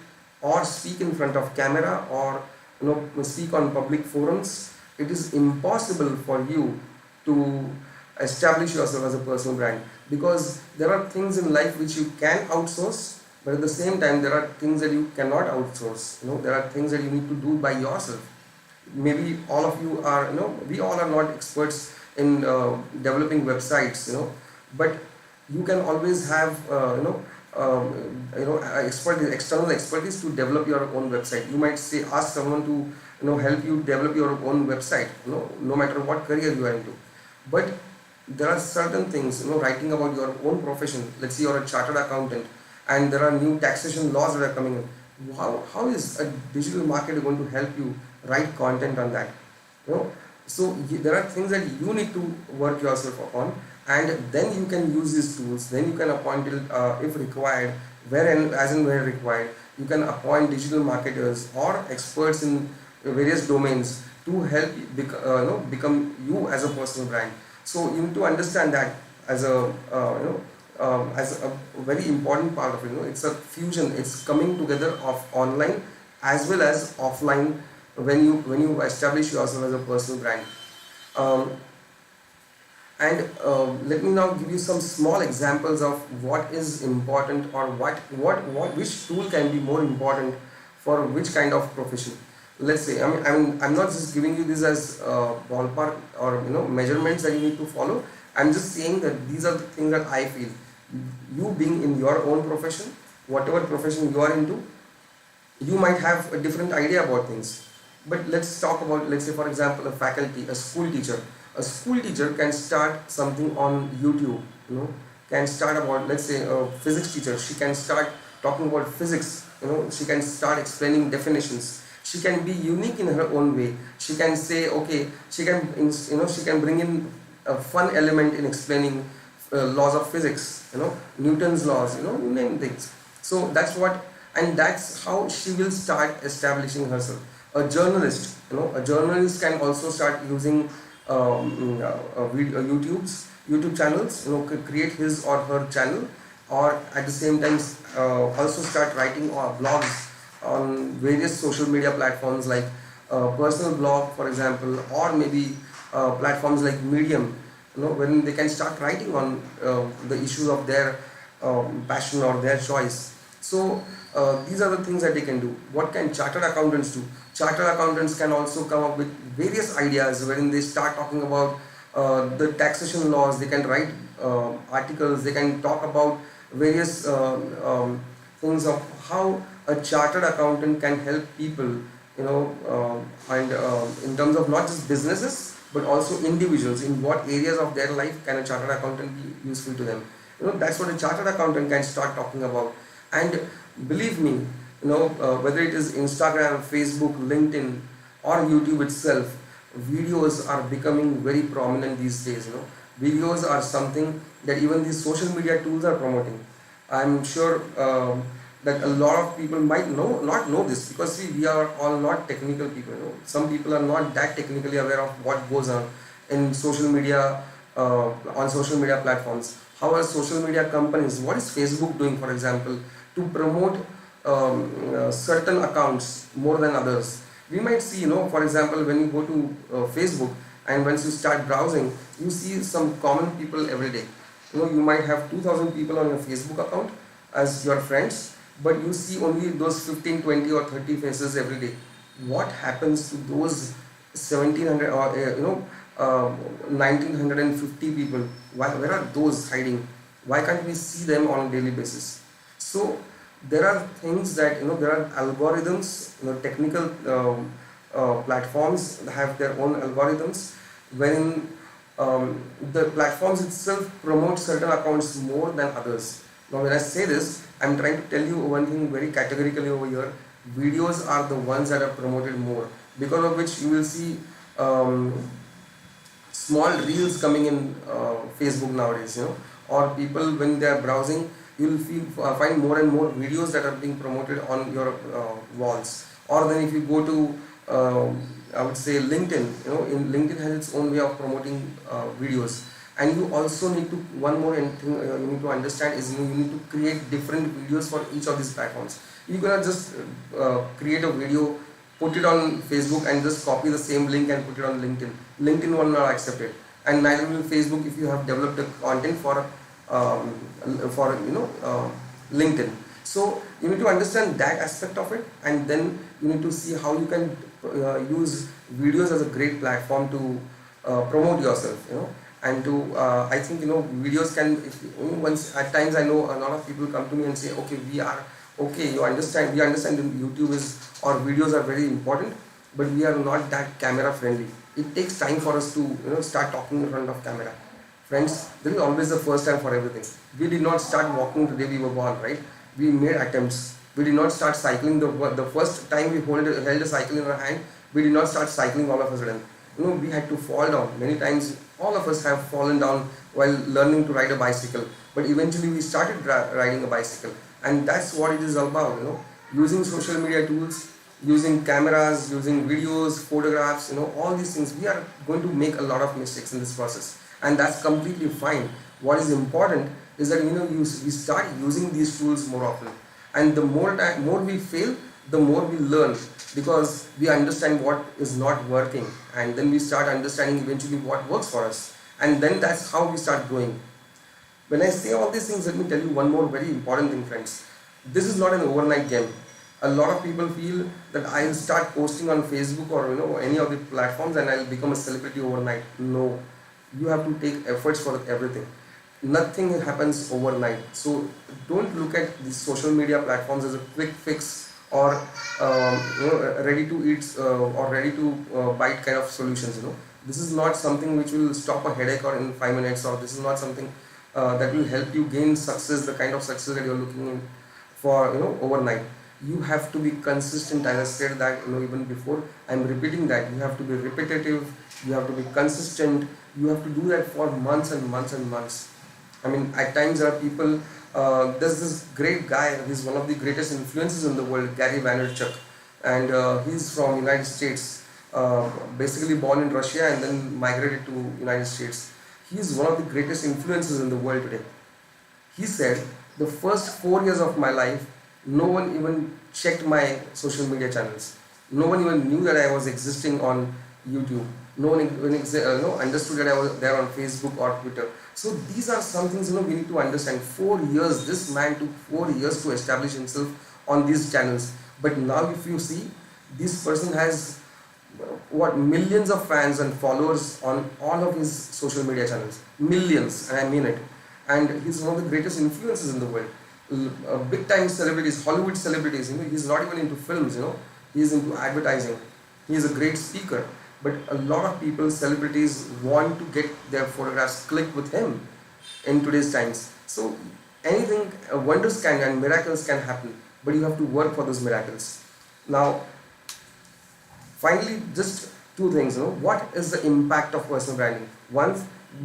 or speak in front of camera, or speak on public forums, it is impossible for you to establish yourself as a personal brand, because there are things in life which you can outsource, but at the same time there are things that you cannot outsource. There are things that you need to do by yourself. Maybe all of you are, we all are not experts in developing websites, but you can always have external expertise to develop your own website. You might say, ask someone to help you develop your own website, no matter what career you are into. But there are certain things, writing about your own profession. Let's say you're a chartered accountant, and there are new taxation laws that are coming in. How is a digital marketer going to help you write content on that? So there are things that you need to work yourself upon, and then you can use these tools. Then you can appoint, if required, as and where required, you can appoint digital marketers or experts in various domains to help become you as a personal brand. So you need to understand that as a very important part of it. It's a fusion. It's coming together of online as well as offline when you establish yourself as a personal brand. Let me now give you some small examples of what is important, or which tool can be more important for which kind of profession. Let's say, I'm not just giving you this as ballpark or measurements that you need to follow. I'm just saying that these are the things that I feel. You being in your own profession, whatever profession you are into, you might have a different idea about things. But let's talk about, let's say for example, a faculty, a school teacher. A school teacher can start something on YouTube, can start about, let's say a physics teacher, she can start talking about physics, she can start explaining definitions. She can be unique in her own way. She can say, okay, she can bring in a fun element in explaining laws of physics, Newton's laws, you name things. So that's how she will start establishing herself. A journalist, a journalist can also start using YouTube channels, create his or her channel, or at the same time also start writing blogs on various social media platforms like personal blog, for example, or maybe platforms like Medium. when they can start writing on the issues of their passion or their choice. So these are the things that they can do. What can chartered accountants do? Chartered accountants can also come up with various ideas wherein they start talking about the taxation laws. They can write articles. They can talk about various things of how a chartered accountant can help people, and in terms of not just businesses but also individuals. In what areas of their life can a chartered accountant be useful to them? That's what a chartered accountant can start talking about. And believe me, whether it is Instagram, Facebook, LinkedIn, or YouTube itself, videos are becoming very prominent these days. Videos are something that even these social media tools are promoting. I'm sure that a lot of people might not know this, because see, we are all not technical people. Some people are not that technically aware of what goes on in social media, on social media platforms. How are social media companies, what is Facebook doing, for example, to promote certain accounts more than others? We might see, for example, when you go to Facebook, and once you start browsing, you see some common people every day. You might have 2,000 people on your Facebook account as your friends, but you see only those 15, 20 or 30 faces every day. What happens to those 1700 or 1950 people? Where are those hiding? Why can't we see them on a daily basis? So there are things that, there are algorithms, technical platforms have their own algorithms, wherein the platforms itself promote certain accounts more than others. Now when I say this, I'm trying to tell you one thing very categorically over here. Videos are the ones that are promoted more, because of which you will see small reels coming in Facebook nowadays, or people, when they are browsing, you will find more and more videos that are being promoted on your walls. Or then if you go to I would say LinkedIn, in LinkedIn has its own way of promoting videos. And you also need to, one more thing you need to understand is, you need to create different videos for each of these platforms. You cannot just create a video, put it on Facebook and just copy the same link and put it on LinkedIn. LinkedIn will not accept it, and neither will Facebook if you have developed a content for LinkedIn. So you need to understand that aspect of it, and then you need to see how you can use videos as a great platform to promote yourself, and to I think videos can, once at times I know a lot of people come to me and say, okay, we understand that YouTube is, or videos are very important, but we are not that camera friendly. It takes time for us to start talking in front of camera. Friends, there is always the first time for everything. We did not start walking the day we were born, right? We made attempts. We did not start cycling the first time we held a cycle in our hand. We did not start cycling all of a sudden. We had to fall down. Many times all of us have fallen down while learning to ride a bicycle, but eventually we started riding a bicycle. And that's what it is all about, using social media tools, using cameras, using videos, photographs, all these things. We are going to make a lot of mistakes in this process, and that's completely fine. What is important is that we start using these tools more often, and the more we fail, the more we learn, because we understand what is not working, and then we start understanding eventually what works for us, and then that's how we start growing. When I say all these things, let me tell you one more very important thing, friends. This is not an overnight game. A lot of people feel that I'll start posting on Facebook or any of the platforms and I'll become a celebrity overnight. No, you have to take efforts for everything. Nothing happens overnight. So don't look at these social media platforms as a quick fix or ready to eat or ready to bite kind of solutions. This is not something which will stop a headache or in 5 minutes, or this is not something that will help you gain success, the kind of success that you're looking in for overnight. You have to be consistent. As I said that even before, I'm repeating that you have to be repetitive, you have to be consistent, you have to do that for months and months and months. I mean, at times there are people, there's this great guy, he's one of the greatest influences in the world, Gary Vaynerchuk, and he's from United States, basically born in Russia and then migrated to United States. He's one of the greatest influences in the world today. He said, the first 4 years of my life, no one even checked my social media channels. No one even knew that I was existing on YouTube. No one understood that I was there on Facebook or Twitter. So these are some things we need to understand. 4 years, this man took 4 years to establish himself on these channels. But now if you see, this person has millions of fans and followers on all of his social media channels. Millions, and I mean it. And he's one of the greatest influencers in the world. Big time celebrities, Hollywood celebrities, he's not even into films, he's into advertising. He is a great speaker, but a lot of people, celebrities, want to get their photographs clicked with him in today's times. So anything, wonders can and miracles can happen, but you have to work for those miracles. Now, finally, just two things. What is the impact of personal branding? One,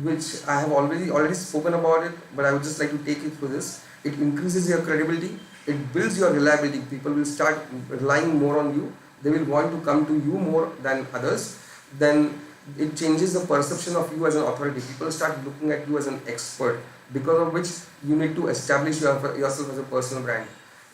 which I have already spoken about it, but I would just like to take you through this. It increases your credibility. It builds your reliability. People will start relying more on you. They will want to come to you more than others. Then it changes the perception of you as an authority. People start looking at you as an expert, because of which you need to establish yourself as a personal brand.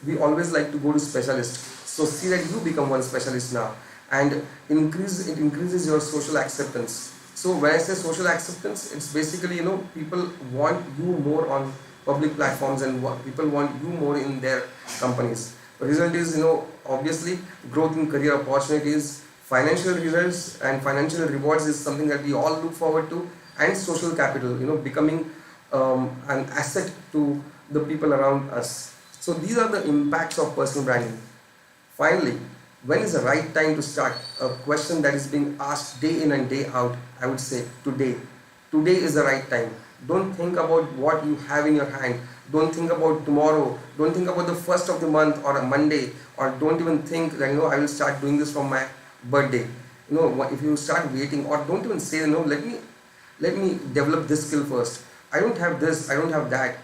We always like to go to specialists. So see that you become one specialist now, and it increases your social acceptance. So when I say social acceptance, it's basically people want you more on public platforms, and people want you more in their companies. The result is obviously growth in career opportunities, financial results and financial rewards is something that we all look forward to, and social capital, becoming an asset to the people around us. So these are the impacts of personal branding. Finally, when is the right time to start? A question that is being asked day in and day out. I would say today. Today is the right time. Don't think about what you have in your hand. Don't think about tomorrow. Don't think about the first of the month or a Monday. Or don't even think that I will start doing this from my birthday. If you start waiting, or don't even say let me develop this skill first. I don't have this. I don't have that.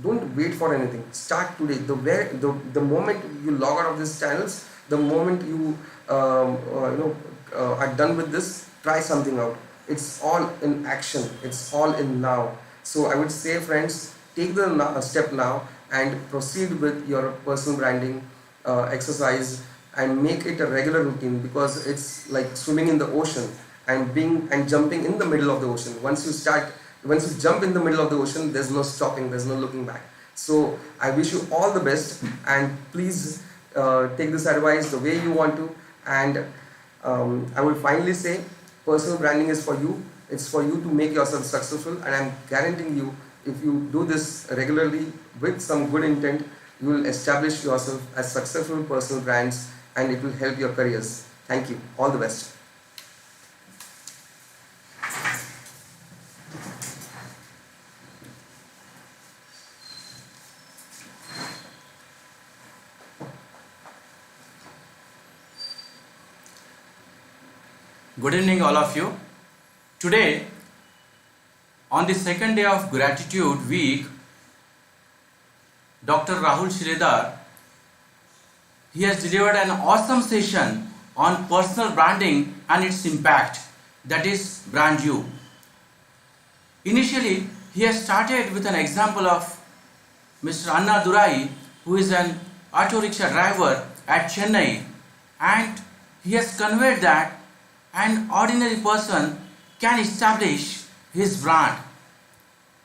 Don't wait for anything. Start today. The moment you log out of these channels, the moment you are done with this, try something out. It's all in action. It's all in now. So I would say, friends, take the step now and proceed with your personal branding exercise, and make it a regular routine, because it's like swimming in the ocean and jumping in the middle of the ocean. Once you jump in the middle of the ocean, there's no stopping, there's no looking back. So I wish you all the best, and please take this advice the way you want to. And I will finally say, personal branding is for you. It's for you to make yourself successful, and I'm guaranteeing you, if you do this regularly with some good intent, you will establish yourself as successful personal brands, and it will help your careers. Thank you. All the best. Good evening, all of you. Today, on the second day of Gratitude Week, Dr. Rahul SHILEDAR, he has delivered an awesome session on personal branding and its impact, that is brand you. Initially, he has started with an example of Mr. Anna Durai, who is an auto rickshaw driver at Chennai, and he has conveyed that an ordinary person can establish his brand.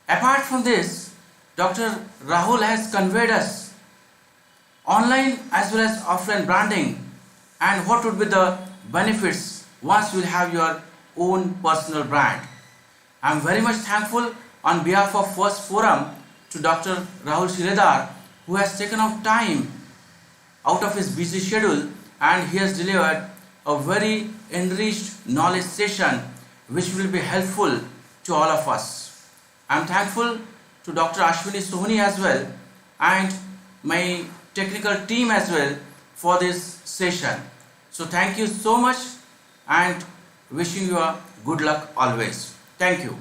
Apart from this, Dr. Rahul has conveyed us online as well as offline branding, and what would be the benefits once you will have your own personal brand. I am very much thankful on behalf of First Forum to Dr. Rahul SHILEDAR, who has taken out time out of his busy schedule, and he has delivered a very enriched knowledge session which will be helpful to all of us. I am thankful to Dr. Ashwini Sohani as well, and my technical team as well, for this session. So thank you so much, and wishing you a good luck always. Thank you.